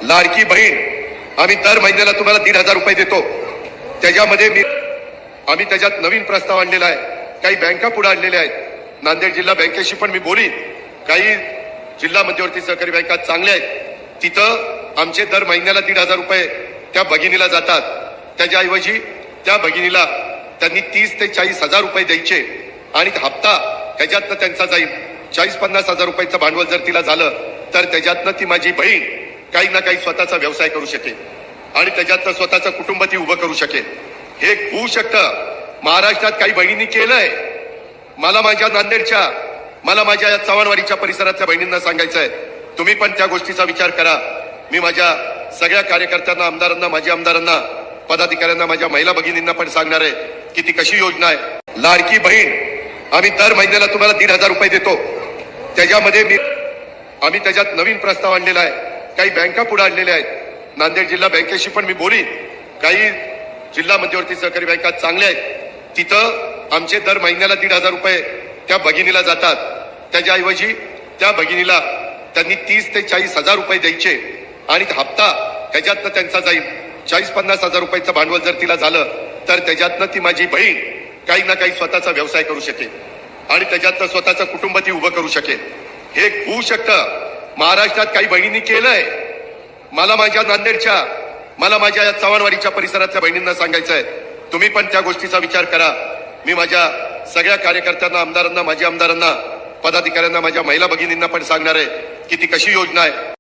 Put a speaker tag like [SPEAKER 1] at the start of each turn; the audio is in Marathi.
[SPEAKER 1] लाडकी बहीण आम्ही दर महिन्याला तुम्हाला 1,500 रुपये देतो। त्याच्यामध्ये आम्ही त्याच्यात नवीन प्रस्ताव आणलेला आहे, काही बँका पुढे आणलेल्या आहेत। नांदेड जिल्हा बँकेशी पण मी बोलीन, काही जिल्हा मध्यवर्ती सहकारी बँका चांगल्या आहेत, तिथं आमचे दर महिन्याला 1,500 रुपये त्या भगिनीला जातात। त्याच्याऐवजी त्या भगिनीला त्यांनी 30 ते 40 हजार रुपये द्यायचे आणि हप्ता त्याच्यातनं त्यांचा जाईल 40-50 हजार रुपयाचं भांडवल जर तिला झालं तर त्याच्यातनं ती माझी बहीण काही ना काही स्वतःचा व्यवसाय करू शकेल आणि त्याच्यातनं स्वतःचं कुटुंब ती उभं करू शकेल। हे होऊ शकतं। महाराष्ट्रात काही बहिणींनी केलंय। मला माझ्या नांदेडच्या, मला माझ्या या चव्हाणवाडीच्या परिसरातल्या बहिणींना सांगायचंय, तुम्ही पण त्या गोष्टीचा विचार करा। मी माझ्या सगळ्या कार्यकर्त्यांना, आमदारांना, माजी आमदारांना, पदाधिकाऱ्यांना, माझ्या महिला भगिनींना पण सांगणार आहे की ती कशी योजना आहे। लाडकी बहीण आम्ही दर महिन्याला तुम्हाला 1,500 रुपये देतो। त्याच्यामध्ये आम्ही त्याच्यात नवीन प्रस्ताव आणलेला आहे, काही बँका पुढे आणलेल्या आहेत। नांदेड जिल्हा बँकेशी पण मी बोलीन, काही जिल्हा मध्यवर्ती सहकारी बँका चांगल्या आहेत, तिथं आमचे दर महिन्याला 1,500 रुपये त्या भगिनीला जातात। त्याच्याऐवजी त्या भगिनीला त्यांनी 30 ते 40 हजार रुपये द्यायचे आणि हप्ता त्याच्यातनं त्यांचा जाईल 40-50 हजार रुपयाचं भांडवल जर तिला झालं तर त्याच्यातनं ती माझी बहीण काही ना काही स्वतःचा व्यवसाय करू शकेल आणि त्याच्यातनं स्वतःचं कुटुंब ती उभं करू शकेल। हे होऊ शकतं। महाराष्ट्रात काही बहिणींनी केलंय। मला माझ्या नांदेडच्या, मला माझ्या या चव्हाणवाडीच्या परिसरातल्या बहिणींना सांगायचंय, तुम्ही पण त्या गोष्टीचा विचार करा। मी माझ्या सगळ्या कार्यकर्त्यांना, आमदारांना, माजी आमदारांना, पदाधिकाऱ्यांना, माझ्या महिला भगिनींना पण सांगणार आहे की ती कशी योजना आहे।